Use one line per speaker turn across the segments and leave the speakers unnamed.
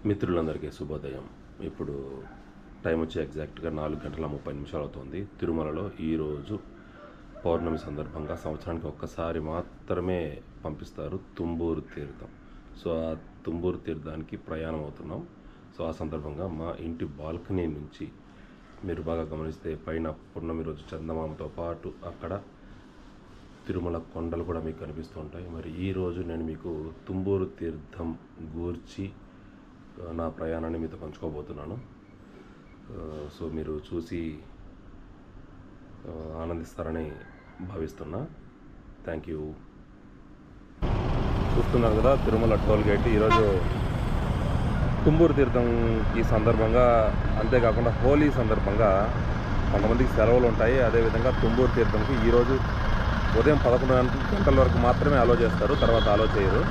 మిత్రులందరికీ శుభోదయం. ఇప్పుడు టైం వచ్చి ఎగ్జాక్ట్గా 4:30 అవుతుంది. తిరుమలలో ఈరోజు పౌర్ణమి సందర్భంగా సంవత్సరానికి ఒక్కసారి మాత్రమే పంపిస్తారు తుంబూరు తీర్థం. సో ఆ తుంబూరు తీర్థానికి ప్రయాణం అవుతున్నాం. సో ఆ సందర్భంగా మా ఇంటి బాల్కనీ నుంచి మీరు బాగా గమనిస్తే పైన పౌర్ణమి రోజు చందమామతో పాటు అక్కడ తిరుమల కొండలు కూడా మీకు కనిపిస్తూ ఉంటాయి. మరి ఈరోజు నేను మీకు తుంబూరు తీర్థం గూర్చి నా ప్రయాణాన్ని మీతో పంచుకోబోతున్నాను. సో మీరు చూసి ఆనందిస్తారని భావిస్తున్నా. Thank you. చూస్తున్నారు కదా తిరుమల టోల్ గేట్. ఈరోజు తుంబూరు తీర్థంకి సందర్భంగా, అంతేకాకుండా హోలీ సందర్భంగా కొంతమందికి సెలవులు ఉంటాయి. అదేవిధంగా తుంబూరు తీర్థంకి ఈరోజు ఉదయం 11 గంటల వరకు మాత్రమే అలో చేస్తారు, తర్వాత అలో చేయరు.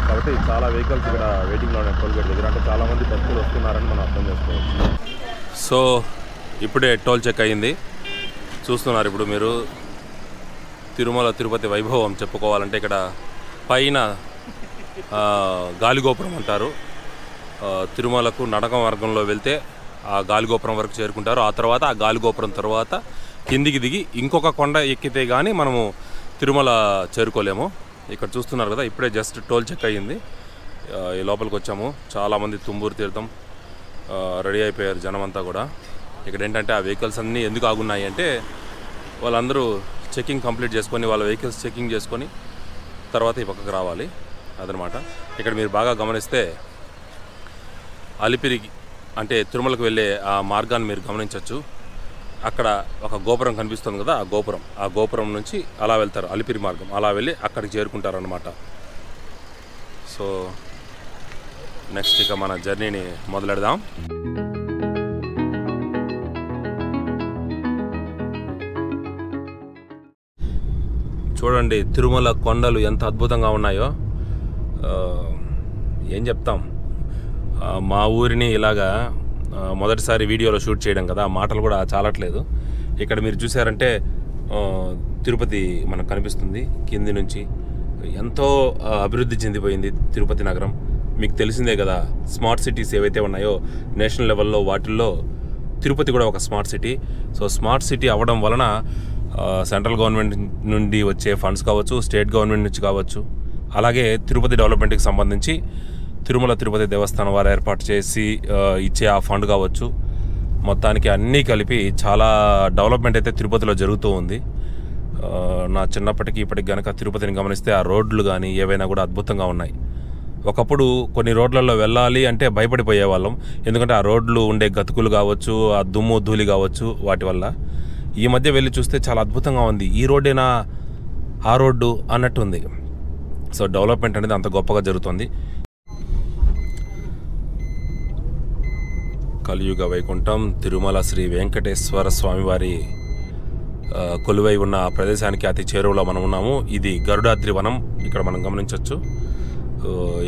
కాబట్టి చాలా వెహికల్స్ ఇక్కడ వెయిటింగ్లో ఉన్నాయి టోల్ గేట్ దగ్గర. అంటే చాలామంది భక్తులు వస్తున్నారని మనం అర్థం చేసుకోవచ్చు. సో ఇప్పుడే టోల్ చెక్ అయ్యింది. చూస్తున్నారు ఇప్పుడు మీరు తిరుమల తిరుపతి వైభవం చెప్పుకోవాలంటే ఇక్కడ పైన గాలిగోపురం అంటారు. తిరుమలకు నడక మార్గంలో వెళ్తే ఆ గాలిగోపురం వరకు చేరుకుంటారు. ఆ తర్వాత ఆ గాలిగోపురం తర్వాత కిందికి దిగి ఇంకొక కొండ ఎక్కితే కానీ మనము తిరుమల చేరుకోలేము. ఇక్కడ చూస్తున్నారు కదా, ఇప్పుడే జస్ట్ టోల్ చెక్ అయ్యింది. ఈ లోపలికి వచ్చాము. చాలామంది తుంబూరు తీర్థం రెడీ అయిపోయారు జనమంతా కూడా. ఇక్కడ ఏంటంటే ఆ వెహికల్స్ అన్నీ ఎందుకు ఆగున్నాయి అంటే వాళ్ళందరూ చెకింగ్ కంప్లీట్ చేసుకొని వాళ్ళ వెహికల్స్ చెకింగ్ చేసుకొని తర్వాత ఈ పక్కకు రావాలి అదనమాట. ఇక్కడ మీరు బాగా గమనిస్తే అలిపిరికి అంటే తిరుమలకు వెళ్ళే ఆ మార్గాన్ని మీరు గమనించవచ్చు. అక్కడ ఒక గోపురం కనిపిస్తుంది కదా, ఆ గోపురం నుంచి అలా వెళ్తారు. అలిపిరి మార్గం అలా వెళ్ళి అక్కడికి చేరుకుంటారు అన్నమాట. సో నెక్స్ట్ ఇక మన జర్నీని మొదలెడదాం. చూడండి తిరుమల కొండలు ఎంత అద్భుతంగా ఉన్నాయో. ఏం చెప్తాం, మా ఊరిని ఇలాగా మొదటిసారి వీడియోలో షూట్ చేయడం కదా, మాటలు కూడా చాలట్లేదు. ఇక్కడ మీరు చూసారంటే తిరుపతి మనకు కనిపిస్తుంది. కింది నుంచి ఎంతో అభివృద్ధి చెందిపోయింది తిరుపతి నగరం. మీకు తెలిసిందే కదా, స్మార్ట్ సిటీస్ ఏవైతే ఉన్నాయో నేషనల్ లెవెల్లో వాటిల్లో తిరుపతి కూడా ఒక smart city. So smart city అవ్వడం వలన సెంట్రల్ గవర్నమెంట్ నుండి వచ్చే ఫండ్స్ కావచ్చు, స్టేట్ గవర్నమెంట్ నుంచి కావచ్చు, అలాగే తిరుపతి డెవలప్మెంట్కి సంబంధించి తిరుమల తిరుపతి దేవస్థానం వారు ఏర్పాటు చేసి ఇచ్చే ఆ ఫండ్ కావచ్చు, మొత్తానికి అన్నీ కలిపి చాలా డెవలప్మెంట్ అయితే తిరుపతిలో జరుగుతూ ఉంది. నా చిన్నప్పటికీ ఇప్పటికి కనుక తిరుపతిని గమనిస్తే ఆ రోడ్లు కానీ ఏవైనా కూడా అద్భుతంగా ఉన్నాయి. ఒకప్పుడు కొన్ని రోడ్లలో వెళ్ళాలి అంటే భయపడిపోయేవాళ్ళం, ఎందుకంటే ఆ రోడ్లు ఉండే గతుకులు కావచ్చు, ఆ దుమ్ము ధూళి కావచ్చు, వాటి వల్ల. ఈ మధ్య వెళ్ళి చూస్తే చాలా అద్భుతంగా ఉంది. ఈ రోడ్డేనా ఆ రోడ్డు అన్నట్టుంది. సో డెవలప్మెంట్ అనేది అంత గొప్పగా జరుగుతుంది. కలియుగ వైకుంఠం తిరుమల శ్రీ వెంకటేశ్వర స్వామివారి కొలువై ఉన్న ప్రదేశానికి అతి చేరువలో మనం ఉన్నాము. ఇది గరుడాద్రి వనం. ఇక్కడ మనం గమనించవచ్చు.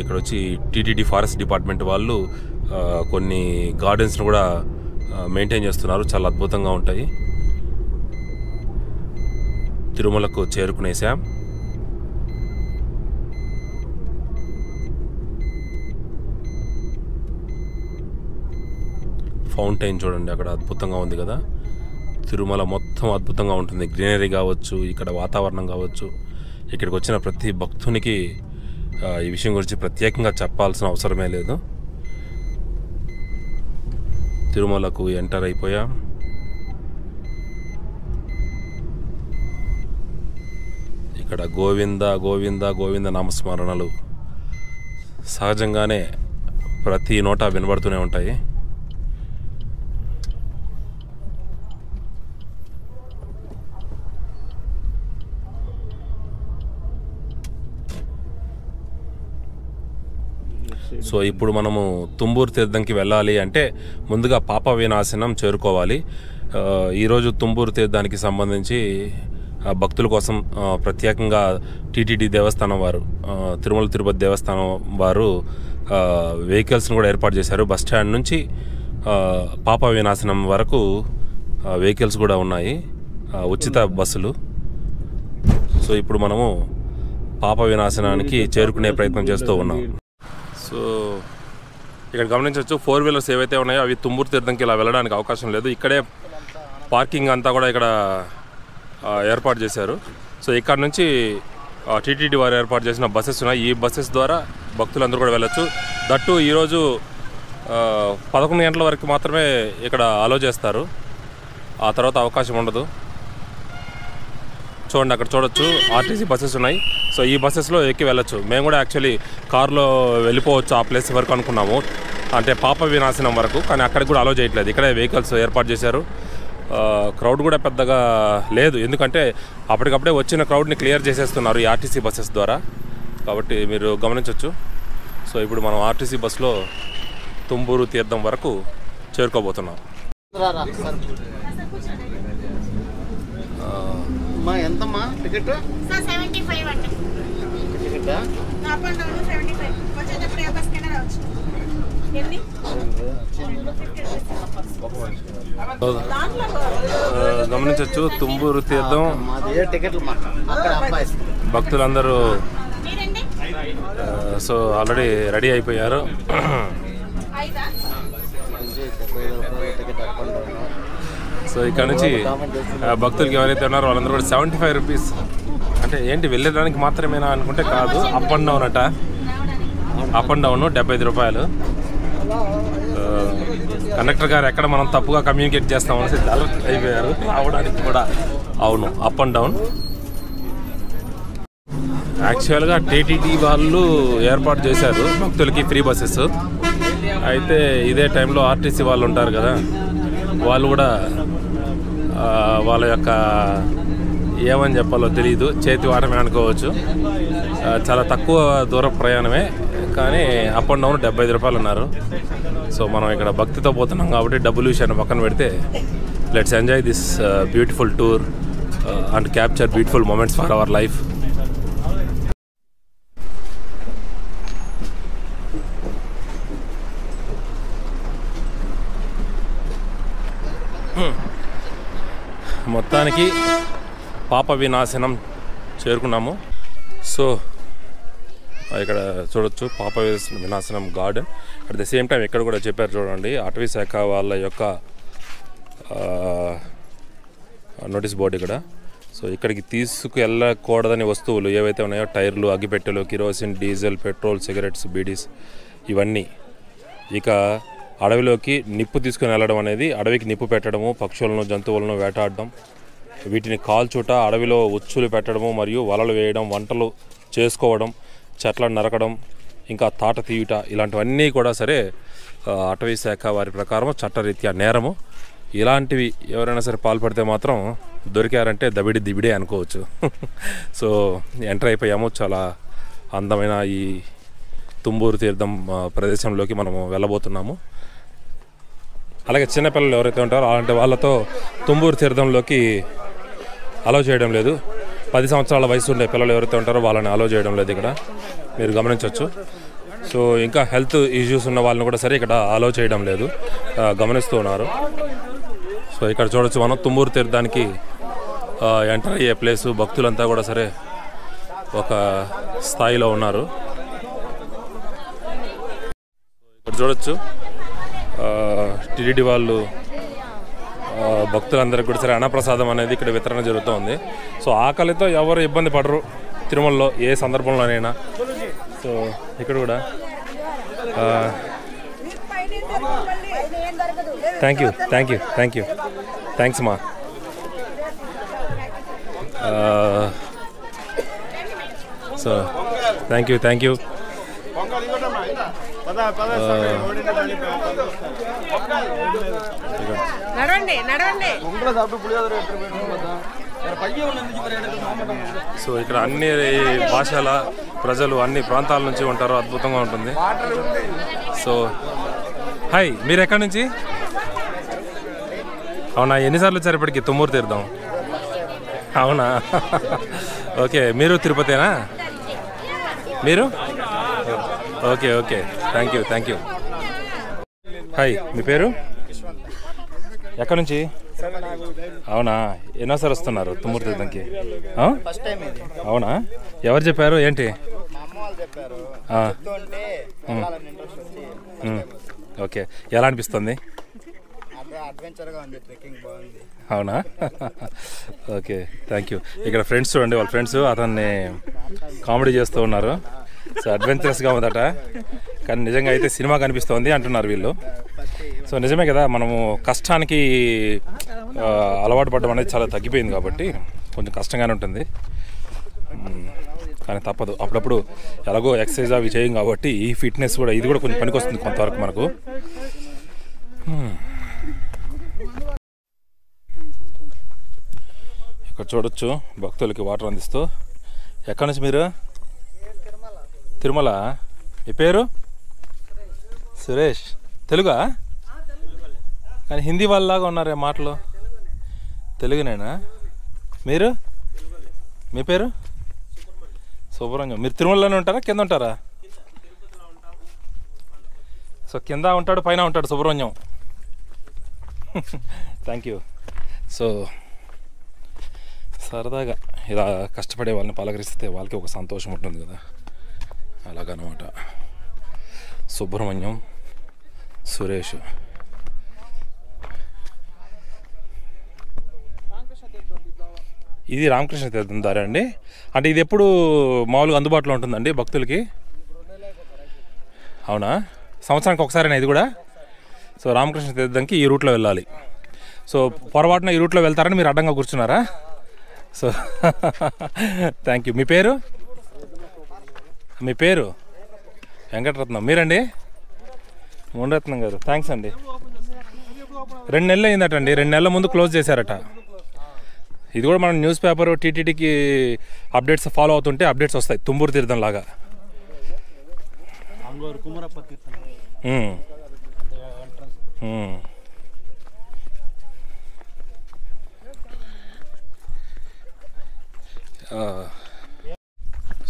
ఇక్కడ వచ్చి టీటీడీ ఫారెస్ట్ డిపార్ట్మెంట్ వాళ్ళు కొన్ని గార్డెన్స్ను కూడా మెయింటైన్ చేస్తున్నారు. చాలా అద్భుతంగా ఉంటాయి. తిరుమలకు చేరుకునేసాం. ఫౌంటైన్ చూడండి అక్కడ అద్భుతంగా ఉంది కదా. తిరుమల మొత్తం అద్భుతంగా ఉంటుంది. గ్రీనరీ కావచ్చు, ఇక్కడ వాతావరణం కావచ్చు. ఇక్కడికి వచ్చిన ప్రతి భక్తునికి ఈ విషయం గురించి ప్రత్యేకంగా చెప్పాల్సిన అవసరమే లేదు. తిరుమలకు ఎంటర్ అయిపోయాం. ఇక్కడ గోవింద గోవింద గోవింద నామస్మరణలు సహజంగానే ప్రతి నోట వినబడుతూనే ఉంటాయి. సో ఇప్పుడు మనము తుంబూరు తీర్థంకి వెళ్ళాలి అంటే ముందుగా పాప వినాశనం చేరుకోవాలి. ఈరోజు తుంబూరు తీర్థానికి సంబంధించి భక్తుల కోసం ప్రత్యేకంగా టీటీడీ దేవస్థానం వారు, తిరుమల తిరుపతి దేవస్థానం వారు వెహికల్స్ని కూడా ఏర్పాటు చేశారు. బస్ స్టాండ్ నుంచి పాప వినాశనం వరకు వెహికల్స్ కూడా ఉన్నాయి, ఉచిత బస్సులు. సో ఇప్పుడు మనము పాప వినాశనానికి చేరుకునే ప్రయత్నం చేస్తూ ఉన్నాం. సో ఇక్కడ గమనించవచ్చు 4 వీలర్స్ ఏవైతే ఉన్నాయో అవి తుమ్మూరు తీర్థంకి ఇలా వెళ్ళడానికి అవకాశం లేదు. ఇక్కడే పార్కింగ్ అంతా కూడా ఇక్కడ ఏర్పాటు చేశారు. సో ఇక్కడ నుంచి టీటీడీ వారు ఏర్పాటు చేసిన బస్సెస్ ఉన్నాయి. ఈ బస్సెస్ ద్వారా భక్తులందరూ కూడా వెళ్ళొచ్చు. దట్టు ఈరోజు 11 గంటల వరకు మాత్రమే ఇక్కడ అలో చేస్తారు. ఆ తర్వాత అవకాశం ఉండదు. చూడండి, అక్కడ చూడొచ్చు ఆర్టీసీ బస్సెస్ ఉన్నాయి. సో ఈ బస్సెస్లో ఎక్కి వెళ్ళొచ్చు. మేము కూడా యాక్చువల్లీ కార్లో వెళ్ళిపోవచ్చు ఆ ప్లేస్ వరకు అనుకున్నాము, అంటే పాప వినాశనం వరకు. కానీ అక్కడికి కూడా అలో చేయట్లేదు. ఇక్కడే వెహికల్స్ ఏర్పాటు చేశారు. క్రౌడ్ కూడా పెద్దగా లేదు, ఎందుకంటే అప్పటికప్పుడే వచ్చిన క్రౌడ్ని క్లియర్ చేసేస్తున్నారు ఈ ఆర్టీసీ బస్సెస్ ద్వారా. కాబట్టి మీరు గమనించవచ్చు. సో ఇప్పుడు మనం ఆర్టీసీ బస్సులో తుమ్మూరు తీర్థం వరకు చేరుకోబోతున్నాం.
ఎంతమ్మా టికెట్? 75 అండి టికెట్. Up and down 75. వచ్చేటప్పుడు ఏ బస్ కింద రావచ్చు.
గమనించవచ్చు తుమ్మూరు తీర్థం భక్తులందరూ సో ఆల్రెడీ రెడీ అయిపోయారు. సో ఇక్కడ నుంచి భక్తులకి ఎవరైతే ఉన్నారో వాళ్ళందరూ కూడా 75 రూపీస్. అంటే ఏంటి వెళ్ళడానికి మాత్రమేనా అనుకుంటే కాదు, అప్ అండ్ డౌన్ అట. అప్ అండ్ డౌన్ 75 రూపాయలు. కండక్టర్ గారు ఎక్కడ మనం తప్పుగా కమ్యూనికేట్ చేస్తామని అలర్ట్ అయిపోయారు రావడానికి కూడా. అవును, అప్ అండ్ డౌన్. యాక్చువల్గా టీటీడీ వాళ్ళు ఏర్పాటు చేశారు భక్తులకి ఫ్రీ బస్సెస్. అయితే ఇదే టైంలో ఆర్టీసీ వాళ్ళు ఉంటారు కదా, వాళ్ళు కూడా వాళ్ళ యొక్క ఏమని చెప్పాలో తెలియదు, చేతి వాటమే అనుకోవచ్చు. చాలా తక్కువ దూర ప్రయాణమే, కానీ అప్ అండ్ డౌన్ 75 రూపాయలు ఉన్నారు. సో మనం ఇక్కడ భక్తితో పోతున్నాం కాబట్టి డబ్బులు విషయాన్ని పక్కన పెడితే let's enjoy this beautiful tour and capture beautiful moments for our life. మొత్తానికి పాప వినాశనం చేరుకున్నాము. సో ఇక్కడ చూడొచ్చు Papavinasanam garden. At the same time ఇక్కడ కూడా చెప్పారు చూడండి, అటవీ శాఖ వాళ్ళ యొక్క నోటీస్ బోర్డు ఇక్కడ. సో ఇక్కడికి తీసుకువెళ్ళకూడదని వస్తువులు ఏవైతే ఉన్నాయో టైర్లు, అగ్గిపెట్టెలు, kerosene, diesel, petrol, cigarettes, bidis ఇవన్నీ. ఇక అడవిలోకి నిప్పు తీసుకుని వెళ్ళడం అనేది అడవికి నిప్పు పెట్టడము, పక్షులను జంతువులను వేటాడడం, వీటిని కాల్చుట, అడవిలో ఉచ్చులు పెట్టడము మరియు వలలు వేయడం, వంటలు చేసుకోవడం, చెట్లను నరకడం, ఇంకా తాట తీయుట, ఇలాంటివన్నీ కూడా సరే అటవీ శాఖ వారి ప్రకారం చట్టరీత్యా నేరము. ఇలాంటివి ఎవరైనా సరే పాల్పడితే మాత్రం దొరికారంటే దిబిడే అనుకోవచ్చు. సో ఎంటర్ అయిపోయాము. చాలా అందమైన ఈ తుమ్మూరు తీర్థం ప్రదేశంలోకి మనము వెళ్ళబోతున్నాము. అలాగే చిన్నపిల్లలు ఎవరైతే ఉంటారో అలాంటి వాళ్ళతో తుమ్మూరు తీర్థంలోకి అలో చేయడం లేదు. 10 సంవత్సరాల వయసు ఉండే పిల్లలు ఎవరైతే ఉంటారో వాళ్ళని అలో చేయడం లేదు ఇక్కడ, మీరు గమనించవచ్చు. సో ఇంకా హెల్త్ ఇష్యూస్ ఉన్న వాళ్ళని కూడా సరే ఇక్కడ అలో చేయడం లేదు, గమనిస్తూ ఉన్నారు. సో ఇక్కడ చూడొచ్చు మనం తుమ్మూరు తీర్థానికి ఎంటర్ అయ్యే ప్లేసు. భక్తులంతా కూడా సరే ఒక స్థాయిలో ఉన్నారు. ఇక్కడ చూడొచ్చు టీటీడీ వాళ్ళు భక్తులందరికీ కూడా సరే అన్నప్రసాదం అనేది ఇక్కడ వితరణ జరుగుతూ. సో ఆకలితో ఎవరు ఇబ్బంది పడరు తిరుమలలో ఏ సందర్భంలోనైనా. సో ఇక్కడ కూడా థ్యాంక్స్ మా. So thank you. సో ఇక్కడ అన్ని భాషల ప్రజలు అన్ని ప్రాంతాల నుంచి ఉంటారు, అద్భుతంగా ఉంటుంది. సో హాయ్, మీరు ఎక్కడి నుంచి? అవునా, ఎన్నిసార్లు వచ్చారు ఇప్పటికి తుమ్మూరు తీర్థం? అవునా, ఓకే. మీరు తిరుపతేనా మీరు? Okay, thank you. హాయ్, మీ పేరు? ఎక్కడి నుంచి? అవునా, ఎన్నోసారి వస్తున్నారు తుమ్మూరు తీర్థంకి? అవునా, ఎవరు చెప్పారు ఏంటి? ఓకే, ఎలా అనిపిస్తుంది?
అడ్వెంచర్గా ఉంది, ట్రెక్కింగ్ బాగుంది.
అవునా? Okay, thank you. ఇక్కడ ఫ్రెండ్స్ చూడండి, వాళ్ళ ఫ్రెండ్స్ అతన్ని కామెడీ చేస్తూ ఉన్నారు. సో అడ్వెంచరస్గా ఉందట, కానీ నిజంగా అయితే సినిమా కనిపిస్తోంది అంటున్నారు వీళ్ళు. సో నిజమే కదా, మనము కష్టానికి అలవాటు పడడం అనేది చాలా తగ్గిపోయింది కాబట్టి కొంచెం కష్టంగానే ఉంటుంది, కానీ తప్పదు. అప్పుడప్పుడు ఎలాగో ఎక్సర్సైజ్ అవి చేయం కాబట్టి ఈ ఫిట్నెస్ కూడా, ఇది కూడా కొంచెం పనికొస్తుంది కొంతవరకు మనకు. ఇక్కడ చూడొచ్చు భక్తులకి వాటర్ అందిస్తూ. ఎక్కడి నుంచి మీరు? తిరుమల. మీ పేరు? సురేష్. తెలుగా? కానీ హిందీ వాళ్ళలాగా ఉన్నారే మాటలు. తెలుగునేనా? మీరు? మీ పేరు? సుబ్రహ్మణ్యం. మీరు తిరుమలలోనే ఉంటారా, కింద ఉంటారా? సో కింద ఉంటాడు, పైన ఉంటాడు సుబ్రహ్మణ్యం. Thank you. సో సరదాగా ఇలా కష్టపడే వాళ్ళని పలకరిస్తే వాళ్ళకి ఒక సంతోషం ఉంటుంది కదా, అలాగనమాట. సుబ్రహ్మణ్యం, సురేష్. ఇది రామకృష్ణ తీర్థం దారి అండి. అంటే ఇది ఎప్పుడు మామూలుగా అందుబాటులో ఉంటుందండి భక్తులకి? అవునా? సంవత్సరానికి ఒకసారైనా ఇది కూడా? సో రామకృష్ణ తీర్థంకి ఈ రూట్లో వెళ్ళాలి. సో పొరపాటున ఈ రూట్లో వెళ్తారని మీరు అడ్డంగా కూర్చున్నారా? So thank you. మీ పేరు? మీ పేరు? వెంకటరత్నం. మీరండి? మునరత్నం గారు. థ్యాంక్స్ అండి. 2 నెలలు అయిందటండి, 2 నెలల ముందు క్లోజ్ చేశారట. ఇది కూడా మనం న్యూస్ పేపర్ టీటీడీకి అప్డేట్స్ ఫాలో అవుతుంటే అప్డేట్స్ వస్తాయి, తుంబూరు తీర్థం లాగా.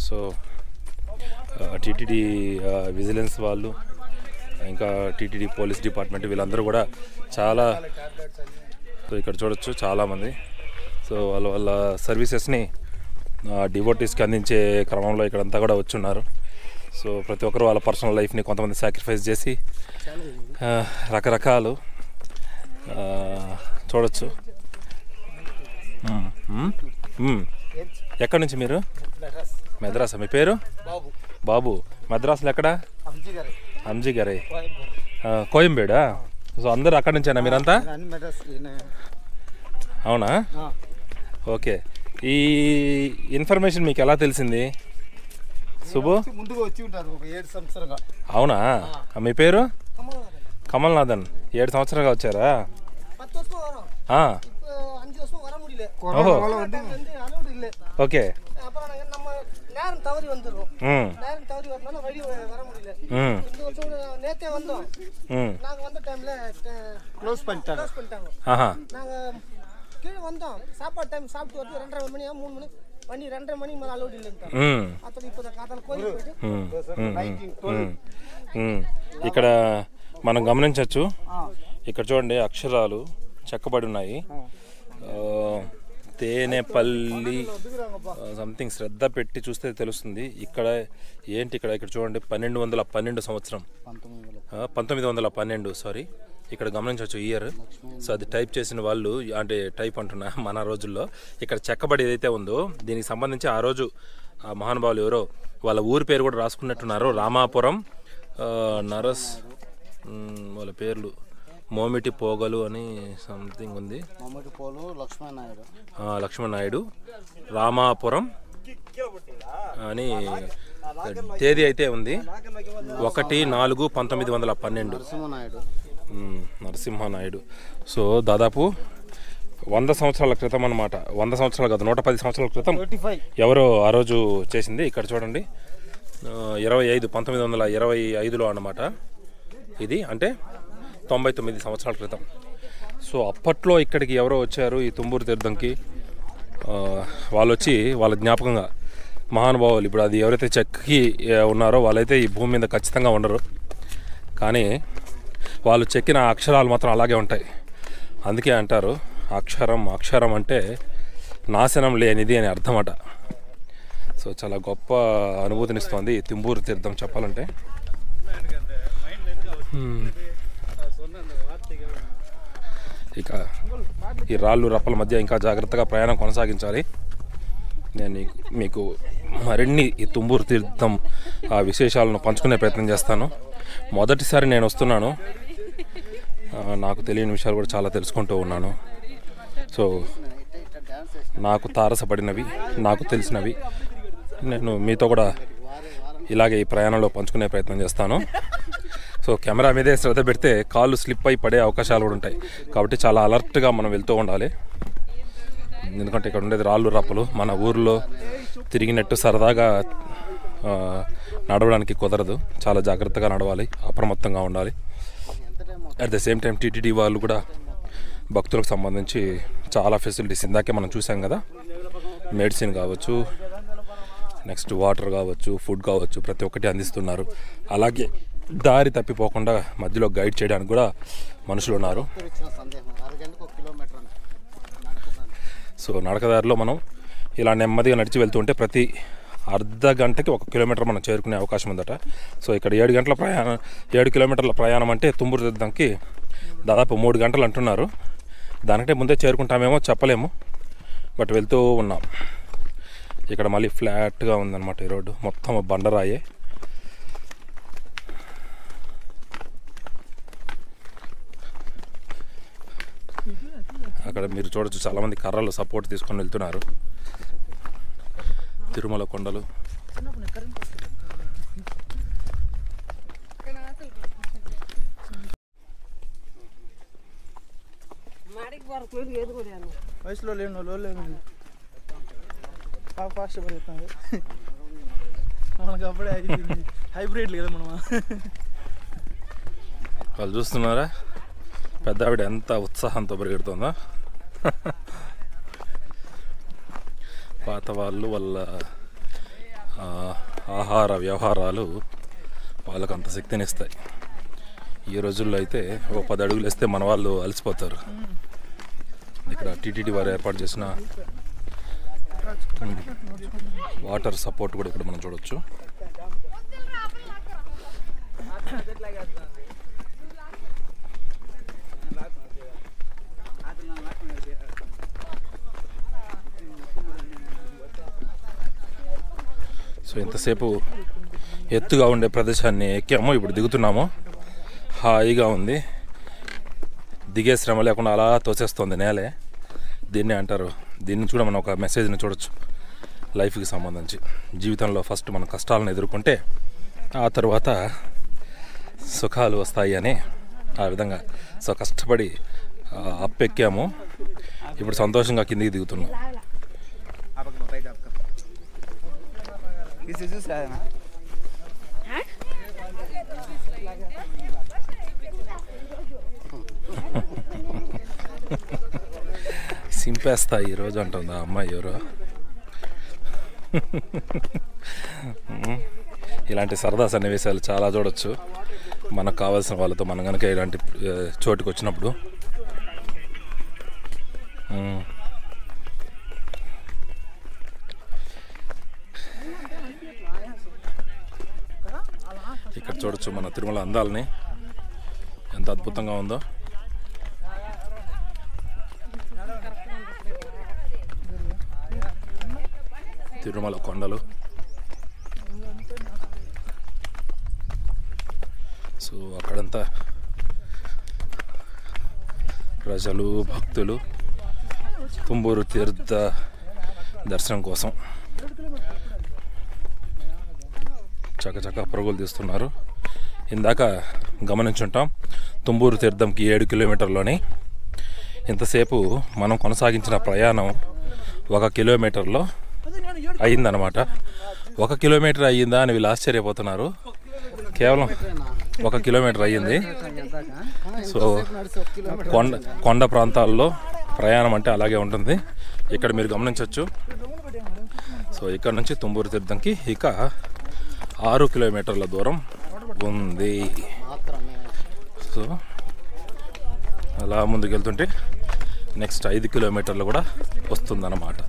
సో టీటీడీ విజిలెన్స్ వాళ్ళు, ఇంకా టీటీడీ పోలీస్ డిపార్ట్మెంట్, వీళ్ళందరూ కూడా చాలా, సో ఇక్కడ చూడొచ్చు చాలామంది. సో వాళ్ళ సర్వీసెస్ని డివోటీస్కి అందించే క్రమంలో ఇక్కడంతా కూడా వచ్చున్నారు. సో ప్రతి ఒక్కరు వాళ్ళ పర్సనల్ లైఫ్ని కొంతమంది సాక్రిఫైస్ చేసి రకరకాలు చూడొచ్చు. ఎక్కడి నుంచి మీరు? మెద్రాసా. మీ పేరు? బాబు. మెద్రాసులో ఎక్కడ? అంజీగరై. కోయంబేడా. సో అందరూ అక్కడి నుంచేనా మీరంతా? అవునా? ఓకే. ఈ ఇన్ఫర్మేషన్ మీకు ఎలా తెలిసింది? శుభు
ముందుగా వచ్చి ఉంటారు ఒక 7 సంవత్సరాలుగా.
అవునా? మీ పేరు? కమల్నాథన్. 7 సంవత్సరాలుగా వచ్చారా? ఓహో, ఓకే.
கீழே வந்தோம். சாப்பாடு டைம் சாப்பிட்டு வந்து 2:30 மணி 3 மணி பண்ணி 2:30 மணிக்கு மேலே அலோடு இல்லைன்னு. అతను ఇప్పుడు కాతాల కోయిల్
ఇక్కడ మనం గమనించవచ్చు. ఇక్కడ చూడండి అక్షరాలు చెక్కబడి ఉన్నాయి. తేనెపల్లి సంథింగ్, శ్రద్ధ పెట్టి చూస్తే తెలుస్తుంది. ఇక్కడ ఏంటి, ఇక్కడ చూడండి 1212 సంవత్సరం, 1912 సారీ. ఇక్కడ గమనించవచ్చు ఇయర్. సో అది టైప్ చేసిన వాళ్ళు, అంటే టైప్ అంటున్నా మన రోజుల్లో, ఇక్కడ చెక్కబడి ఏదైతే ఉందో దీనికి సంబంధించి ఆ రోజు ఆ మహానుభావులు ఎవరో వాళ్ళ ఊరి పేరు కూడా రాసుకున్నట్టున్నారు. రామాపురం నరస్, వాళ్ళ పేర్లు మోమిటి పోగలు అని సంథింగ్ ఉంది. లక్ష్మణ్ నాయుడు, రామాపురం అని తేదీ అయితే ఉంది. 1/4/1912 నరసింహనాయుడు. సో దాదాపు 100 సంవత్సరాల క్రితం అన్నమాట. 100 సంవత్సరాలు కాదు, 110 సంవత్సరాల క్రితం ఎవరో ఆ రోజు చేసింది. ఇక్కడ చూడండి 1925లో అన్నమాట ఇది, అంటే 99 సంవత్సరాల క్రితం. సో అప్పట్లో ఇక్కడికి ఎవరో వచ్చారు ఈ తుంబూరు తీర్థంకి. వాళ్ళు వచ్చి వాళ్ళ జ్ఞాపకంగా మహానుభావులు, ఇప్పుడు అది ఎవరైతే చెక్కి ఉన్నారో వాళ్ళైతే ఈ భూమి మీద ఖచ్చితంగా ఉండరు, కానీ వాళ్ళు చెక్కిన అక్షరాలు మాత్రం అలాగే ఉంటాయి. అందుకే అంటారు అక్షరం అంటే నాశనం లేనిది అని అర్థమట. సో చాలా గొప్ప అనుభూతినిస్తోంది ఈ తుంబూరు తీర్థం చెప్పాలంటే. ఇక ఈ రాళ్ళు రప్పల మధ్య ఇంకా జాగ్రత్తగా ప్రయాణం కొనసాగించాలి. నేను మీకు మరిన్ని ఈ తుంబూరు తీర్థం ఆ విశేషాలను పంచుకునే ప్రయత్నం చేస్తాను. మొదటిసారి నేను వస్తున్నాను, నాకు తెలియని విషయాలు కూడా చాలా తెలుసుకుంటూ ఉన్నాను. సో నాకు తారసపడినవి, నాకు తెలిసినవి నేను మీతో కూడా ఇలాగే ఈ ప్రయాణంలో పంచుకునే ప్రయత్నం చేస్తాను. సో కెమెరా మీదే శ్రద్ధ పెడితే కాళ్ళు స్లిప్ అయి పడే అవకాశాలు కూడా ఉంటాయి. కాబట్టి చాలా అలర్ట్గా మనం వెళ్తూ ఉండాలి. ఎందుకంటే ఇక్కడ ఉండేది రాళ్ళు రప్పలు. మన ఊర్లో తిరిగినట్టు సరదాగా నడవడానికి కుదరదు. చాలా జాగ్రత్తగా నడవాలి, అప్రమత్తంగా ఉండాలి. At the same time TTD వాళ్ళు కూడా భక్తులకు సంబంధించి చాలా ఫెసిలిటీస్ ఇందాకే మనం చూసాం కదా, మెడిసిన్ కావచ్చు, నెక్స్ట్ వాటర్ కావచ్చు, ఫుడ్ కావచ్చు, ప్రతి ఒక్కటి అందిస్తున్నారు. అలాగే దారి తప్పిపోకుండా మధ్యలో గైడ్ చేయడానికి కూడా మనుషులు ఉన్నారు. సో నడకదారిలో మనం ఇలా నెమ్మదిగా నడిచి వెళ్తుంటే ప్రతి అర్ధ గంటకి 1 కిలోమీటర్ మనం చేరుకునే అవకాశం ఉందట. సో ఇక్కడ 7 కిలోమీటర్ల ప్రయాణం అంటే తుంబూరు తీర్థంకి దాదాపు 3 గంటలు అంటున్నారు. దానికంటే ముందే చేరుకుంటామేమో చెప్పలేము, బట్ వెళ్తూ ఉన్నాం. ఇక్కడ మళ్ళీ ఫ్లాట్గా ఉందన్నమాట ఈ రోడ్డు, మొత్తం బండరాయే. అక్కడ మీరు చూడొచ్చు చాలామంది కర్రలు సపోర్ట్ తీసుకొని వెళ్తున్నారు. తిరుమల కొండలు.
వయసులో లేను లేదు ఫాస్ట్ పెరుగుతుంది. మనకు అప్పుడే హైబ్రిడ్ కదా మనం.
వాళ్ళు చూస్తున్నారా పెద్ద ఆవిడ ఎంత ఉత్సాహంతో పరిగెడుతుందా. పాత వాళ్ళు వాళ్ళ ఆహార వ్యవహారాలు వాళ్ళకు అంత శక్తినిస్తాయి. ఈ రోజుల్లో అయితే 10 అడుగులు వేస్తే మన వాళ్ళు అలసిపోతారు. ఇక్కడ టీటీడీ వారు ఏర్పాటు చేసిన వాటర్ సపోర్ట్ కూడా ఇక్కడ మనం చూడొచ్చు. సో ఇంతసేపు ఎత్తుగా ఉండే ప్రదేశాన్ని ఎక్కాము, ఇప్పుడు దిగుతున్నాము. హాయిగా ఉంది, దిగే శ్రమ లేకుండా అలా తోసేస్తుంది నేలే. దీన్నే అంటారు, దీన్ని కూడా మనం ఒక మెసేజ్ని చూడొచ్చు లైఫ్కి సంబంధించి. జీవితంలో ఫస్ట్ మనం కష్టాలను ఎదుర్కొంటే ఆ తర్వాత సుఖాలు వస్తాయి అని, ఆ విధంగా. సో కష్టపడి అప్పెక్కాము, ఇప్పుడు సంతోషంగా కిందికి దిగుతున్నాం. సింపేస్తా ఈరోజు అంటుంది ఆ అమ్మాయి ఎవరో. ఇలాంటి సరదా సన్నివేశాలు చాలా చూడొచ్చు మనకు కావాల్సిన వాళ్ళతో. మనం కనుక ఇలాంటి చోటుకు వచ్చినప్పుడు ఇక్కడ చూడొచ్చు మన తిరుమల అందాలని, ఎంత అద్భుతంగా ఉందో. తిరుమల కొండలు. సో అక్కడంతా ప్రజలు, భక్తులు తుంబూరు తీర్థ దర్శనం కోసం చకచక పరుగులు తీస్తున్నారు. ఇందాక గమనించుంటాం తుంబూరు తీర్థంకి 7 కిలోమీటర్లోని. ఇంతసేపు మనం కొనసాగించిన ప్రయాణం 1 కిలోమీటర్లో అయ్యిందనమాట. 1 కిలోమీటర్ అయ్యిందా అని వీళ్ళు ఆశ్చర్యపోతున్నారు. కేవలం 1 కిలోమీటర్ అయ్యింది. సో కొండ ప్రాంతాల్లో ప్రయాణం అంటే అలాగే ఉంటుంది. ఇక్కడ మీరు గమనించవచ్చు. సో ఇక్కడ నుంచి తుంబూరు తీర్థంకి ఇక 6 కిలోమీటర్ల దూరం ఉంది. సో అలా ముందుకెళ్తుంటే నెక్స్ట్ 5 కిలోమీటర్లు కూడా వస్తుందన్నమాట.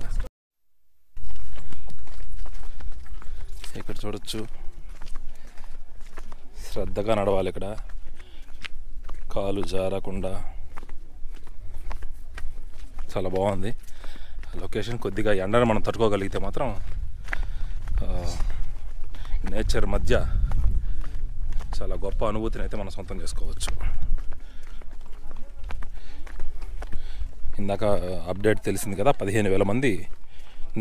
ఇక్కడ చూడొచ్చు, శ్రద్ధగా నడవాలి. ఇక్కడ కాలు జారకుండా చాలా బాగుంది లొకేషన్. కొద్దిగా ఎండను మనం తట్టుకోగలిగితే మాత్రం నేచర్ మధ్య చాలా గొప్ప అనుభూతిని అయితే మనం సొంతం చేసుకోవచ్చు. ఇందాక అప్డేట్ తెలిసింది కదా, 15,000 మంది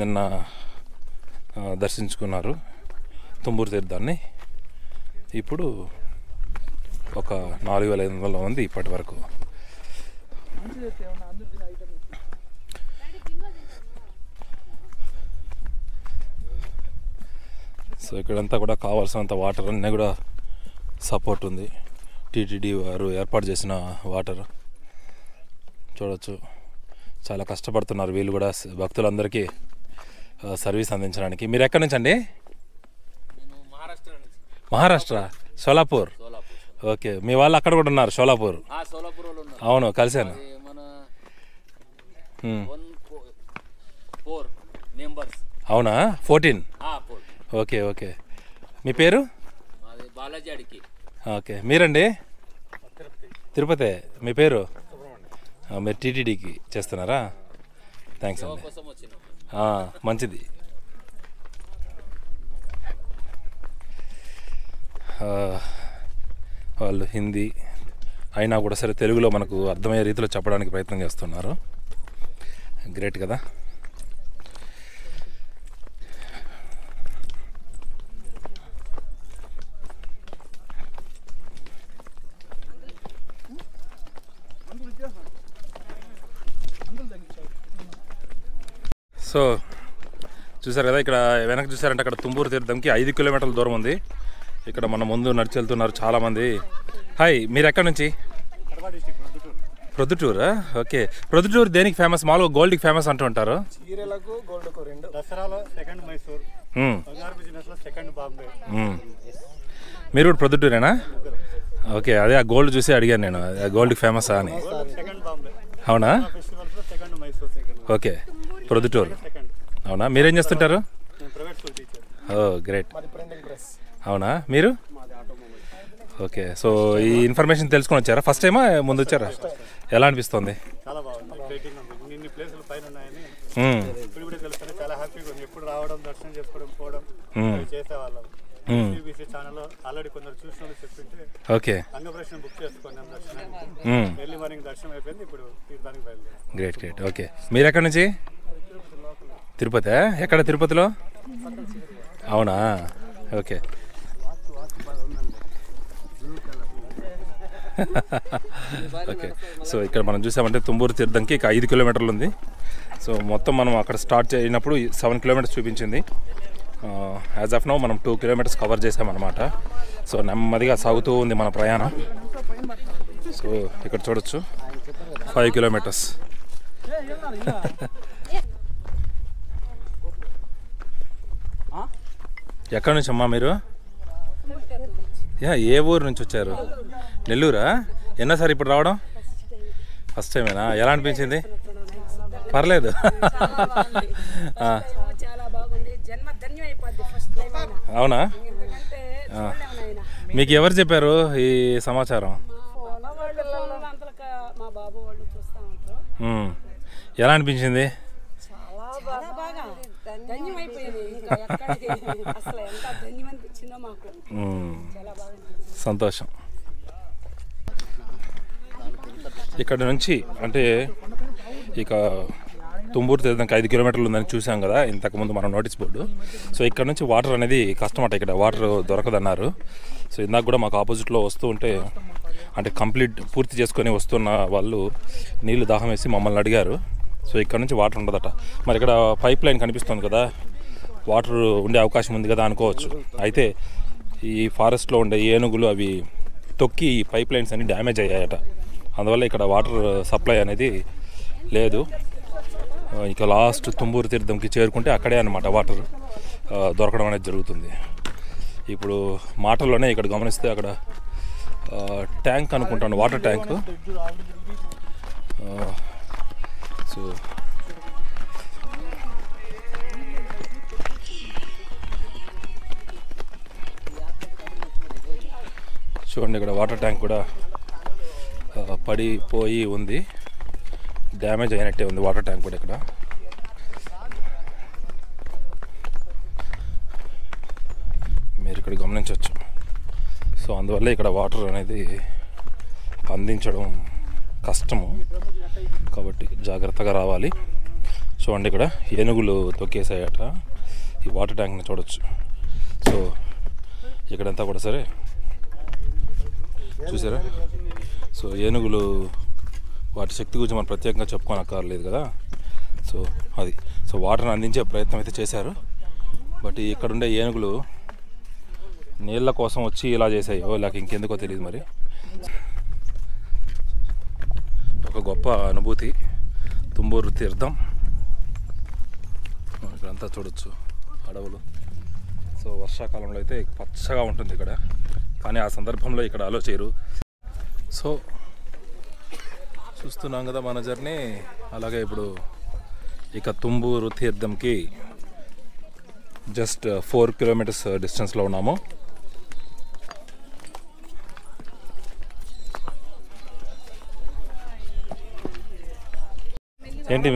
నిన్న దర్శించుకున్నారు తుంబూరు తీర్థాన్ని. ఇప్పుడు ఒక 4,500 మంది ఇప్పటి వరకు. సో ఇక్కడంతా కూడా కావాల్సినంత వాటర్ అన్నీ కూడా సపోర్ట్ ఉంది. టీటీడీ వారు ఏర్పాటు చేసిన వాటర్ చూడవచ్చు. చాలా కష్టపడుతున్నారు వీళ్ళు కూడా భక్తులందరికీ సర్వీస్ అందించడానికి. మీరు ఎక్కడి నుంచి అండి? మహారాష్ట్ర, సోలాపూర్. ఓకే, మీ వాళ్ళు అక్కడ కూడా ఉన్నారు సోలాపూర్. అవును, కలిశాను. అవునా, 14. Okay okay. మీ పేరు? ఓకే, మీరండి? తిరుపతి. మీ పేరు? మీరు టీటీడీకి చేస్తున్నారా? థ్యాంక్స్ అండి, మంచిది. వాళ్ళు హిందీ అయినా కూడా సరే తెలుగులో మనకు అర్థమయ్యే రీతిలో చెప్పడానికి ప్రయత్నం చేస్తున్నారు. గ్రేట్ కదా. సో చూసారు కదా, ఇక్కడ వెనక చూసారంటే అక్కడ తుంబూరు తీర్థంకి 5 కిలోమీటర్ల దూరం ఉంది. ఇక్కడ మన ముందు నడిచి వెళ్తున్నారు చాలామంది. హాయ్, మీరు ఎక్కడి నుంచి? ప్రొద్దుటూరా? ఓకే. ప్రొద్దుటూరు దేనికి ఫేమస్? మామూలుగా గోల్డ్కి ఫేమస్ అంటూ ఉంటారు. మీరు కూడా ప్రొద్దుటూరేనా? ఓకే, అదే ఆ గోల్డ్ చూసి అడిగాను నేను, గోల్డ్కి ఫేమసా అని. అవునా? ఓకే, ప్రొద్దుటూరు. అవునా, మీరేం చేస్తుంటారు? ఓ గ్రేట్. అవునా, మీరు? ఓకే. సో ఈ ఇన్ఫర్మేషన్ తెలుసుకొని వచ్చారా? ఫస్ట్ టైమా ముందు వచ్చారా? ఎలా అనిపిస్తుంది?
చాలా బాగుంది. ఎక్సైటింగ్ ఉంది. ఇన్ని ప్లేసులు పైన ఉన్నాయని ఇప్పుడు కూడా తెలుస్తుంది. చాలా హ్యాపీగా ఉంది. ఎప్పుడు రావడం, దర్శనం చేసుకోవడం, పోవడం చేసేవాళ్ళం. టీవీసీ ఛానల్లో ఆల్రెడీ కొందరు చూసిన వాళ్ళు చెప్పింటే
ఓకే
అంగప్రదక్షిణ బుక్ చేసుకున్నాం దర్శనానికి. ఎర్లీ మార్నింగ్ దర్శనం అయిపోయింది. ఇప్పుడు తీర్థానికి బయలుదేరాం.
Great great. ఓకే, మీరు ఎక్కడి నుంచి? తిరుపతి. ఎక్కడ తిరుపతిలో? అవునా, ఓకే. ఓకే. సో ఇక్కడ మనం చూసామంటే తుంబూరు తీర్థంకి ఇక 5 కిలోమీటర్లు ఉంది. సో మొత్తం మనం అక్కడ స్టార్ట్ అయినప్పుడు 7 కిలోమీటర్స్ చూపించింది. యాజ్ ఆఫ్ నౌ మనం 2 కిలోమీటర్స్ కవర్ చేసామన్నమాట. సో నెమ్మదిగా సాగుతూ ఉంది మన ప్రయాణం. సో ఇక్కడ చూడొచ్చు 5 కిలోమీటర్స్. ఎక్కడి నుంచి అమ్మా మీరు? ఏ ఊరు నుంచి వచ్చారు? నెల్లూరా? ఎన్నోసారి ఇప్పుడు రావడం? ఫస్ట్ టైమేనా? ఎలా అనిపించింది? పర్లేదు. అవునా? మీకు ఎవరు చెప్పారు ఈ సమాచారం? ఎలా అనిపించింది? సంతోషం. ఇక్కడ నుంచి అంటే ఇక తుంబూరు తీర్థంకి 5 కిలోమీటర్లు ఉందని చూసాం కదా ఇంతకుముందు మనం నోటీస్ బోర్డు. సో ఇక్కడ నుంచి వాటర్ అనేది కష్టమట, ఇక్కడ వాటర్ దొరకదన్నారు. సో ఇందాక కూడా మాకు ఆపోజిట్లో వస్తూ ఉంటే అంటే పూర్తి చేసుకొని వస్తున్న వాళ్ళు నీళ్లు దాహం వేసి మమ్మల్ని అడిగారు. సో ఇక్కడ నుంచి వాటర్ ఉండదట. మరి ఇక్కడ పైప్ లైన్ కనిపిస్తుంది కదా, వాటర్ ఉండే అవకాశం ఉంది కదా అనుకోవచ్చు. అయితే ఈ ఫారెస్ట్లో ఉండే ఏనుగులు అవి తొక్కి ఈ పైప్ లైన్స్ అన్ని డ్యామేజ్ అయ్యాయట. అందువల్ల ఇక్కడ వాటర్ సప్లై అనేది లేదు. ఇక లాస్ట్ తుంబూరు తీర్థంకి చేరుకుంటే అక్కడే అన్నమాట వాటర్ దొరకడం అనేది జరుగుతుంది. ఇప్పుడు మాటల్లోనే ఇక్కడ గమనిస్తే అక్కడ ట్యాంక్ అనుకుంటాను, వాటర్ ట్యాంక్. సో చూడండి ఇక్కడ వాటర్ ట్యాంక్ కూడా పడిపోయి ఉంది, డ్యామేజ్ అయినట్టే ఉంది వాటర్ ట్యాంక్ కూడా ఇక్కడ. మీరు ఇక్కడ గమనించవచ్చు. సో అందువల్ల ఇక్కడ వాటర్ అనేది అందించడం కష్టము, కాబట్టి జాగ్రత్తగా రావాలి. చూడండి ఇక్కడ ఏనుగులు తొక్కేసాయట ఈ వాటర్ ట్యాంక్ని చూడొచ్చు. సో ఇక్కడంతా కూడా సరే చూసారా. సో ఏనుగులు వాటి శక్తి గురించి మనం ప్రత్యేకంగా చెప్పుకోనక్కర్లేదు కదా. సో అది సో వాటర్ని అందించే ప్రయత్నం అయితే చేశారు. బట్ ఇక్కడ ఉండే ఏనుగులు నీళ్ళ కోసం వచ్చి ఇలా చేసాయో లేక ఇంకెందుకో తెలియదు మరి. ఒక గొప్ప అనుభూతి తుంబూరు తీర్థం. ఇక్కడంతా చూడొచ్చు అడవులు. సో వర్షాకాలంలో అయితే పచ్చగా ఉంటుంది ఇక్కడ, కానీ ఆ సందర్భంలో ఇక్కడ అలో చేయరు. సో చూస్తున్నాం కదా మన జర్నీ. అలాగే ఇప్పుడు ఇక తుంబూరు తీర్థంకి జస్ట్ 4 కిలోమీటర్స్ డిస్టెన్స్లో ఉన్నాము. ఏంటి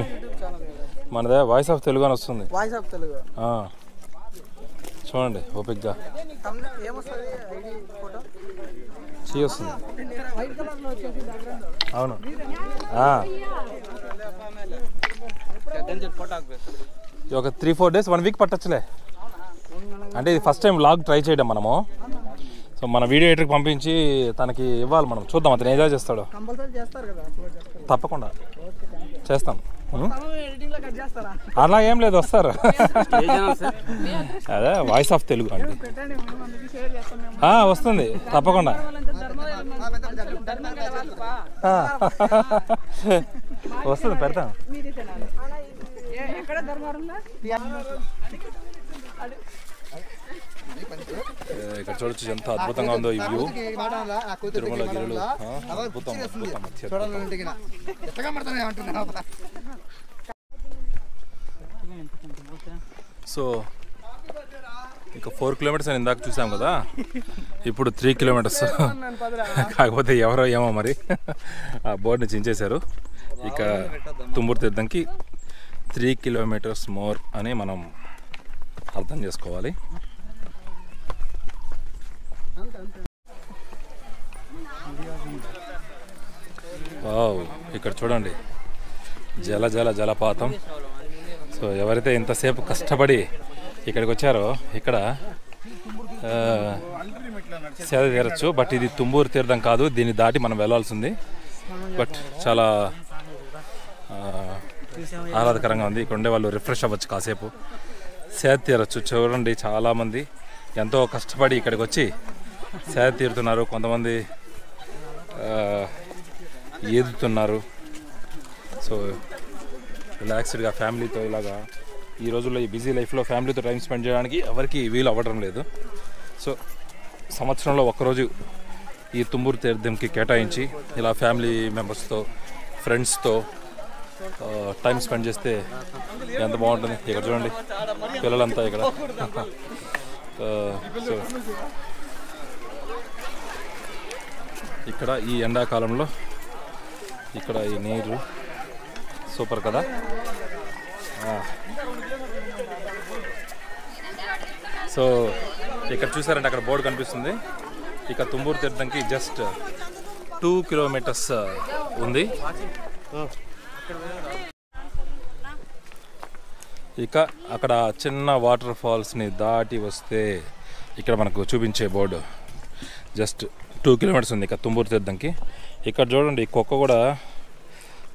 మనదే వాయిస్ ఆఫ్ తెలుగు అని వస్తుంది.
వాయిస్ ఆఫ్ తెలుగు
చూడండి ఓపిక్గా వస్తుంది. అవును ఒక 3-4 డేస్ 1 వీక్ పట్టచ్చులే. అంటే ఇది ఫస్ట్ టైం వ్లాగ్ ట్రై చేయడం మనము. సో మన వీడియో ఎడిటర్కి పంపించి తనకి ఇవ్వాలి, మనం చూద్దాం అతను ఎంజాయ్ చేస్తాడు. తప్పకుండా చేస్తాం. అలా ఏం లేదు, వస్తారు. అదే వాయిస్ ఆఫ్ తెలుగు అండి. వస్తుంది తప్పకుండా. వస్తుంది, పెడతాం. ఇక్కడ చూడొచ్చు ఎంత అద్భుతంగా ఉందో ఈ వ్యూ. తిరుమల గిరులు అద్భుతం అద్భుతం. సో ఇక 4 కిలోమీటర్స్ అని ఇందాక చూసాం కదా, ఇప్పుడు 3 కిలోమీటర్స్. కాకపోతే ఎవరో ఏమో మరి ఆ బోర్డుని చించేశారు. ఇక తుంబూరు తీర్థంకి 3 కిలోమీటర్స్ మోర్ అని మనం అర్థం చేసుకోవాలి. వావ్, ఇక్కడ చూడండి జలపాతం. సో ఎవరైతే ఇంతసేపు కష్టపడి ఇక్కడికి వచ్చారో ఇక్కడ సేద తీరచ్చు. బట్ ఇది తుంబూరు తీర్థం కాదు, దీన్ని దాటి మనం వెళ్ళాల్సింది. బట్ చాలా ఆహ్లాదకరంగా ఉంది. ఇక్కడ ఉండే వాళ్ళు రిఫ్రెష్ అవ్వచ్చు, కాసేపు సేద తీరచ్చు. చూడండి చాలామంది ఎంతో కష్టపడి ఇక్కడికి వచ్చి సేద తీరుతున్నారు. కొంతమంది ఈదుతున్నారు. సో రిలాక్స్డ్గా ఫ్యామిలీతో ఇలాగా ఈ రోజుల్లో ఈ బిజీ లైఫ్లో ఫ్యామిలీతో టైం స్పెండ్ చేయడానికి ఎవరికి వీలు అవ్వడం లేదు. సో సంవత్సరంలో ఒక్కరోజు ఈ తుంబూరు తీర్థంకి కేటాయించి ఇలా ఫ్యామిలీ మెంబర్స్తో ఫ్రెండ్స్తో టైం స్పెండ్ చేస్తే ఎంత బాగుంటుంది. ఇక్కడ చూడండి పిల్లలంతా ఇక్కడ. సో ఇక్కడ ఈ ఎండాకాలంలో ఇక్కడ ఈ నీరు సూపర్ కదా. సో ఇక్కడ చూసారంటే అక్కడ బోర్డు కనిపిస్తుంది. ఇక తుంబూరు తీర్థంకి జస్ట్ 2 కిలోమీటర్స్ ఉంది. ఇక అక్కడ చిన్న వాటర్ ఫాల్స్ని దాటి వస్తే ఇక్కడ మనకు చూపించే బోర్డు జస్ట్ 2 కిలోమీటర్స్ ఉంది ఇక తుంబూరు తీర్థంకి. ఇక్కడ చూడండి కుక్క కూడా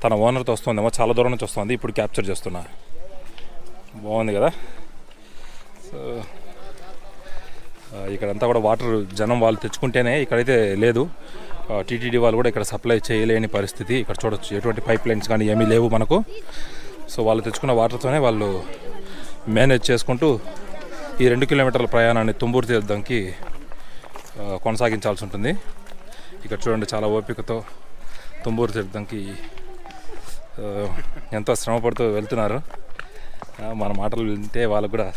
తన ఓనర్తో వస్తుందేమో, చాలా దూరం నుంచి వస్తుంది. ఇప్పుడు క్యాప్చర్ చేస్తున్నా, బాగుంది కదా. సో ఇక్కడంతా కూడా వాటర్ జనం వాళ్ళు తెచ్చుకుంటేనే, ఇక్కడైతే లేదు. టీటీడీ వాళ్ళు కూడా ఇక్కడ సప్లై చేయలేని పరిస్థితి. ఇక్కడ చూడొచ్చు ఎటువంటి పైప్ లైన్స్ కానీ ఏమీ లేవు మనకు. సో వాళ్ళు తెచ్చుకున్న వాటర్తోనే వాళ్ళు మేనేజ్ చేసుకుంటూ ఈ 2 కిలోమీటర్ల ప్రయాణాన్ని తుంబూరు తీర్థంకి కొనసాగించాల్సి ఉంటుంది. ఇక్కడ చూడండి చాలా ఓపికతో తుంబూరు తీర్థంకి ఎంతో శ్రమపడుతూ వెళ్తున్నారు. మన మాటలు వింటే వాళ్ళకు కూడా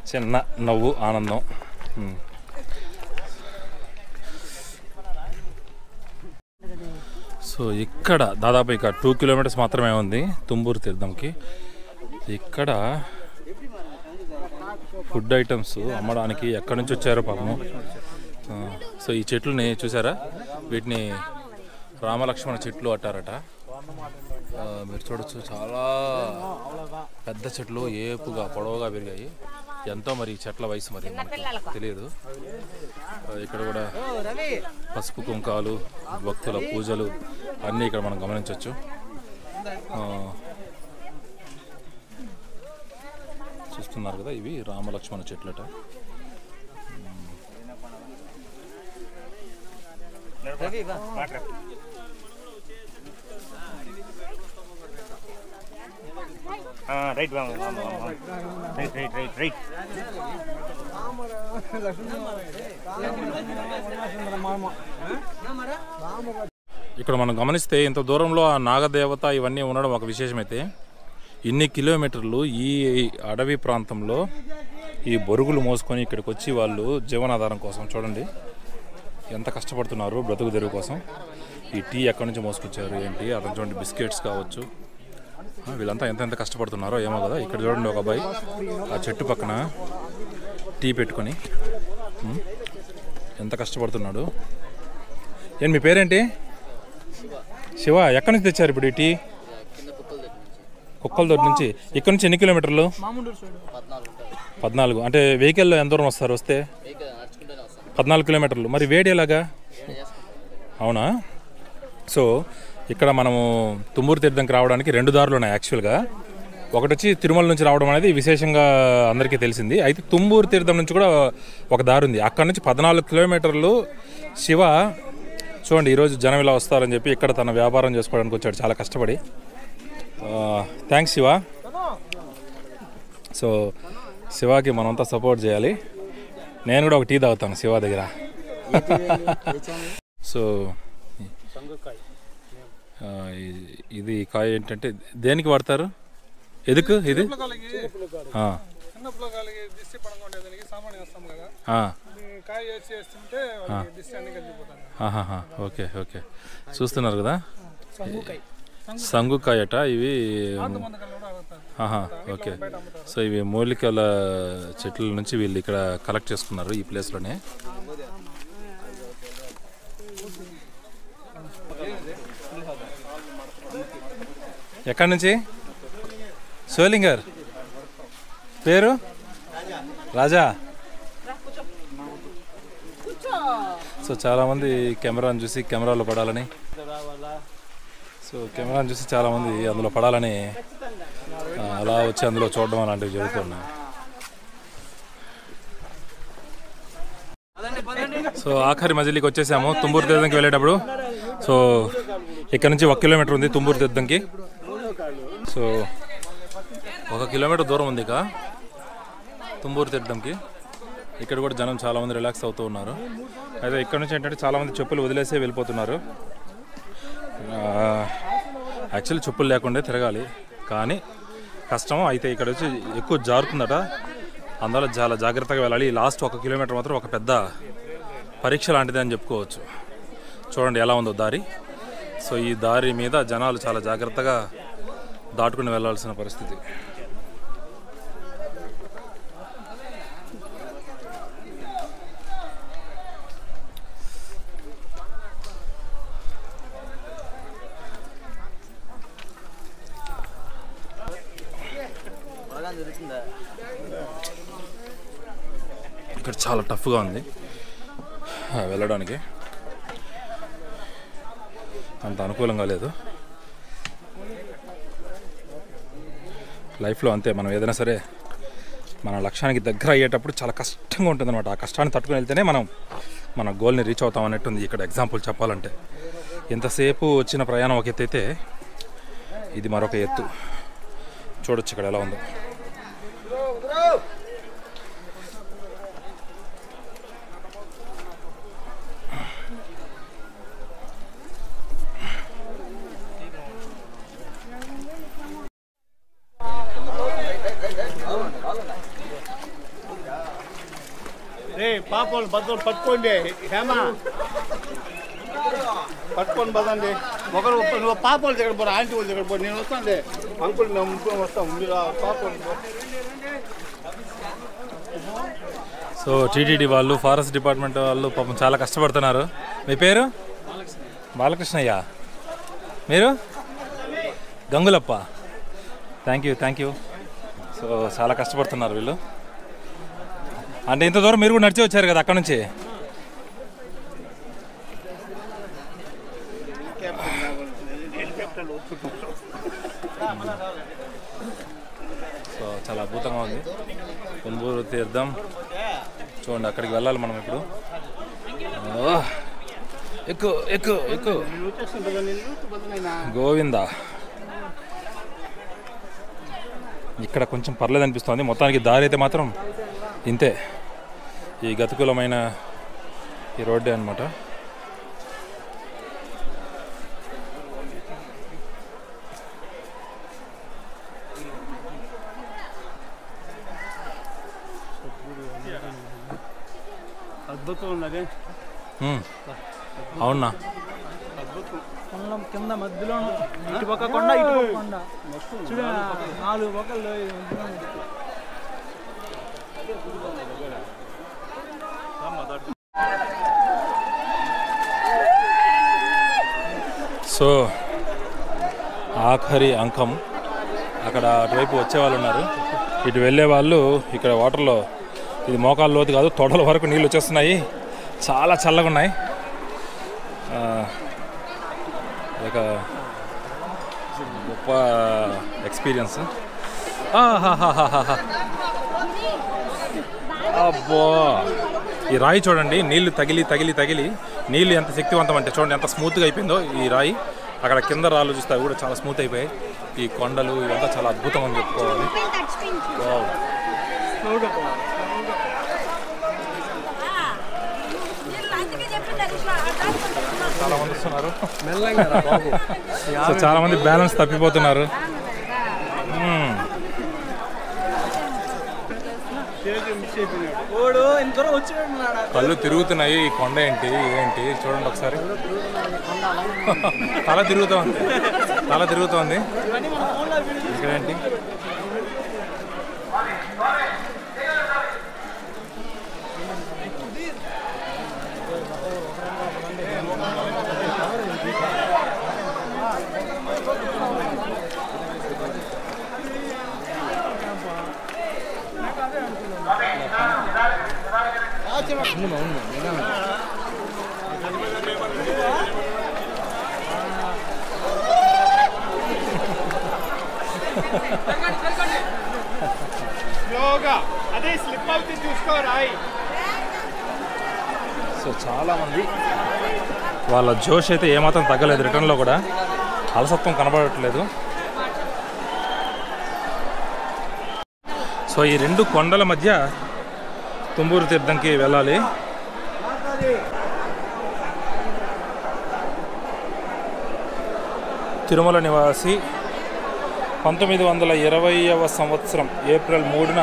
చిన్న నవ్వు, ఆనందం. సో ఇక్కడ దాదాపు ఇక 2 కిలోమీటర్స్ మాత్రమే ఉంది తుంబూరు తీర్థంకి. ఇక్కడ ఫుడ్ ఐటమ్స్ అమ్మడానికి ఎక్కడి నుంచి వచ్చారో పాపము. సో ఈ చెట్లని చూసారా, వీటిని రామలక్ష్మణ చెట్లు అంటారట. మీరు చూడొచ్చు, చాలా పెద్ద చెట్లు ఏపుగా పొడవుగా పెరిగాయి. ఎంతో మరి చెట్ల వయసు మరి మనకు తెలియదు. ఇక్కడ కూడా పసుపు కుంకాలు, భక్తుల పూజలు అన్నీ ఇక్కడ మనం గమనించవచ్చు. చూస్తున్నారు కదా, ఇవి రామలక్ష్మణ చెట్లట.
Right right.
ఇక్కడ మనం గమనిస్తే ఇంత దూరంలో ఆ నాగదేవత ఇవన్నీ ఉండడం ఒక విశేషమైతే, ఇన్ని కిలోమీటర్లు ఈ అడవి ప్రాంతంలో ఈ బొరుగులు మోసుకొని ఇక్కడికి వచ్చి వాళ్ళు జీవనాధారం కోసం చూడండి ఎంత కష్టపడుతున్నారు బ్రతుకు తెరువు కోసం. ఈ టీ ఎక్కడి నుంచి మోసుకొచ్చారు ఏంటి, అతను చూడండి బిస్కెట్స్ కావచ్చు. వీళ్ళంతా ఎంత కష్టపడుతున్నారో ఏమో కదా. ఇక్కడ చూడండి ఒక అబ్బాయి ఆ చెట్టు పక్కన టీ పెట్టుకొని ఎంత కష్టపడుతున్నాడు. ఏంటి మీ పేరేంటి? శివ. ఎక్కడి నుంచి తెచ్చారు ఇప్పుడు ఈ టీ? కుక్కలదొడ్డి నుంచి. ఇక్కడ నుంచి ఎన్ని కిలోమీటర్లు? 14. అంటే వెహికల్లో ఎంత దూరం వస్తారు? వస్తే 14 కిలోమీటర్లు. మరి వేడి ఎలాగా? అవునా? సో ఇక్కడ మనము తుంబూరు తీర్థంకి రావడానికి 2 దారులు ఉన్నాయి యాక్చువల్గా. ఒకటి వచ్చి తిరుమల నుంచి రావడం అనేది విశేషంగా అందరికీ తెలిసింది. అయితే తుంబూరు తీర్థం నుంచి కూడా ఒక దారి ఉంది. అక్కడ నుంచి 14 కిలోమీటర్లు. శివ చూడండి, ఈరోజు జనం ఇలా వస్తారని చెప్పి ఇక్కడ తన వ్యాపారం చేసుకోవడానికి వచ్చాడు చాలా కష్టపడి. థ్యాంక్స్ శివ. సో శివాకి మనంతా సపోర్ట్ చేయాలి. నేను కూడా ఒక టీ తాగుతాను శివ దగ్గర. సో ఇది కాయ ఏంటంటే దేనికి వాడతారు? ఎదుకు ఇది? Okay okay. చూస్తున్నారు కదా, సంగుకాయట ఇవి. ఓకే. సో ఇవి మూలికల చెట్ల నుంచి వీళ్ళు ఇక్కడ కలెక్ట్ చేసుకున్నారు ఈ ప్లేస్లోనే. ఎక్కడి నుంచి? సోలింగర్. పేరు? రాజా. సో చాలామంది కెమెరాను చూసి కెమెరాలో పడాలని, సో కెమెరాను చూసి చాలామంది అందులో పడాలని అలా వచ్చి అందులో చూడడం అలాంటివి జరుగుతున్నాయి. సో ఆఖరి మజిలీకి వచ్చేసాము తుంబూరు తీర్థంకి వెళ్ళేటప్పుడు. సో ఇక్కడ నుంచి 1 కిలోమీటర్ ఉంది తుంబూరు తీర్థంకి. సో 1 కిలోమీటర్ దూరం ఉంది ఇక తుంబూరు తీర్థంకి. ఇక్కడ కూడా జనం చాలామంది రిలాక్స్ అవుతూ ఉన్నారు. అయితే ఇక్కడ నుంచి ఏంటంటే చాలామంది చెప్పులు వదిలేసే వెళ్ళిపోతున్నారు. యాక్చువల్లీ చెప్పులు లేకుండా తిరగాలి, కానీ కష్టం. అయితే ఇక్కడ వచ్చి ఎక్కువ జారుతుందట, అందువల్ల చాలా జాగ్రత్తగా వెళ్ళాలి. లాస్ట్ 1 కిలోమీటర్ మాత్రం ఒక పెద్ద పరీక్ష లాంటిది అని చెప్పుకోవచ్చు. చూడండి ఎలా ఉందో దారి. సో ఈ దారి మీద జనాలు చాలా జాగ్రత్తగా దాటుకుని వెళ్ళాల్సిన పరిస్థితి. ఇక్కడ చాలా టఫ్గా ఉంది వెళ్ళడానికి, అంత అనుకూలంగా లేదు. లైఫ్లో అంతే, మనం ఏదైనా సరే మన లక్ష్యానికి దగ్గర అయ్యేటప్పుడు చాలా కష్టంగా ఉంటుంది అనమాట. ఆ కష్టాన్ని తట్టుకుని వెళ్తేనే మనం మన గోల్ని రీచ్ అవుతాం అన్నట్టుంది ఇక్కడ ఎగ్జాంపుల్ చెప్పాలంటే. ఎంతసేపు వచ్చిన ప్రయాణం ఒక ఎత్తు అయితే ఇది మరొక ఎత్తు. చూడొచ్చు ఇక్కడ ఎలా ఉందో.
పాపలు బద్దలు పట్టుకోండి, హేమ పట్టుకొని పదండి. ఒకరు నువ్వు పాప వాళ్ళ దగ్గర పోరా, ఆంటీ వాళ్ళ దగ్గర పోరా. నేను వస్తానులే అంకుల్, మేము ముగ్గురం వస్తాం. మీరు ఆ పాప వాళ్ళు.
సో టీటీడీ వాళ్ళు, ఫారెస్ట్ డిపార్ట్మెంట్ వాళ్ళు పాపం చాలా కష్టపడుతున్నారు. మీ పేరు? బాలకృష్ణయ్య. మీరు? గంగులప్ప. Thank you. సో చాలా కష్టపడుతున్నారు వీళ్ళు. అంటే ఇంత దూరం మీరు కూడా నడిచి వచ్చారు కదా అక్కడ నుంచి. సో చాలా అద్భుతంగా ఉంది తుంబూరు తీర్థం. చూడండి అక్కడికి వెళ్ళాలి మనం ఇప్పుడు. ఎక్కు గోవిందా. ఇక్కడ కొంచెం పర్లేదు అనిపిస్తుంది. మొత్తానికి దారి అయితే మాత్రం ఇంతే. ఈ గతుకులమైన ఈ రోడ్డే అనమాట.
అద్భుతం ఉన్నది.
అవునా?
కింద మధ్యలో ఇటు పక్క కొండ, ఇటు పక్క కొండ. చూడ 4 పక్కలు.
సో ఆఖరి అంకం. అక్కడ అటువైపు వచ్చేవాళ్ళు ఉన్నారు, ఇటు వెళ్ళే వాళ్ళు. ఇక్కడ వాటర్లో ఇది మోకాళ్ళ లోతు కాదు, తొడల వరకు నీళ్ళు వచ్చేస్తున్నాయి. చాలా చల్లగా ఉన్నాయి. ఒక గొప్ప ఎక్స్పీరియన్స్. అబ్బో, ఈ రాయి చూడండి, నీళ్లు తగిలి నీళ్ళు ఎంత శక్తివంతం అంటే చూడండి ఎంత స్మూత్గా అయిపోయిందో ఈ రాయి. అక్కడ కింద రాళ్ళు చూస్తే అవి కూడా చాలా స్మూత్ అయిపోయాయి. ఈ కొండలు ఇవంతా చాలా అద్భుతం అని చెప్పుకోవాలి. చాలా మంది వస్తున్నారు. సో చాలా మంది బ్యాలెన్స్ తప్పిపోతున్నారు. కళ్ళు తిరుగుతున్నాయి. ఈ కొండ ఏంటి చూడండి ఒకసారి. తల తిరుగుతోంది. ఇక్కడేంటి? సో చాలా మంది వాళ్ళ జోష్ అయితే ఏమాత్రం తగ్గలేదు. రిటర్న్లో కూడా అలసత్వం కనబడట్లేదు. సో ఈ 2 కొండల మధ్య తుంబూరు తీర్థంకి వెళ్ళాలి. తిరుమల నివాసి 1920వ సంవత్సరం ఏప్రిల్ 3న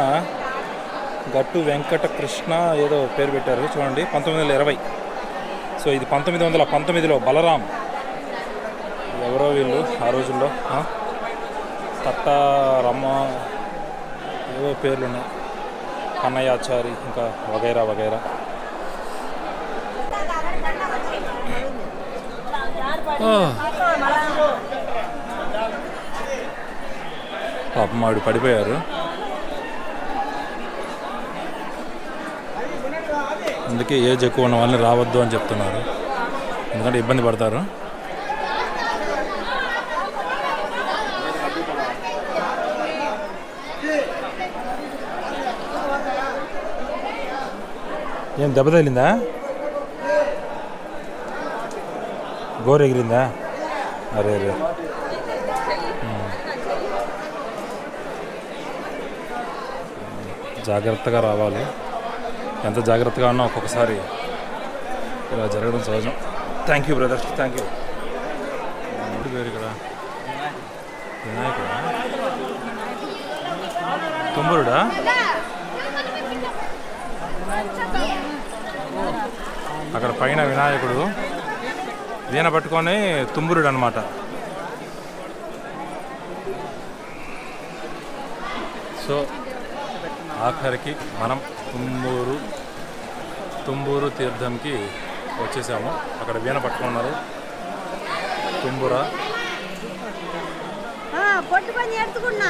గట్టు వెంకటకృష్ణ ఏదో పేరు పెట్టారు చూడండి. 1920. సో ఇది 1919లో బలరాం ఎవరో వీళ్ళు ఆ రోజుల్లో తట్టారమ్మ ఏవో పేర్లు ఉన్నాయి, కన్నయ్యాచారి, ఇంకా వగైరా వగైరా. పాపం ఆవిడ పడిపోయారు. అందుకే ఏజ్ ఎక్కువ ఉన్న వాళ్ళని రావద్దు అని చెప్తున్నారు, ఎందుకంటే ఇబ్బంది పడతారు. ఏం దెబ్బ తగిలిందా? గోరు ఎగిరిందా? అరే అరే. జాగ్రత్తగా రావాలి. ఎంత జాగ్రత్తగా ఉన్నా ఒక్కొక్కసారి ఇలా జరగడం సహజం. Thank you brother, thank you. పేరు ఇక్కడ వినాయకుడా? తుంబురుడా? అక్కడ పైన వినాయకుడు, వీణ పట్టుకొని తుంబురుడు అనమాట. సో ఆఖరికి మనం తుంబూరు తీర్థంకి వచ్చేసాము. అక్కడ వీణ పట్టుకున్నారు తుంబుర.
పొట్టు పని ఎత్తుకున్నా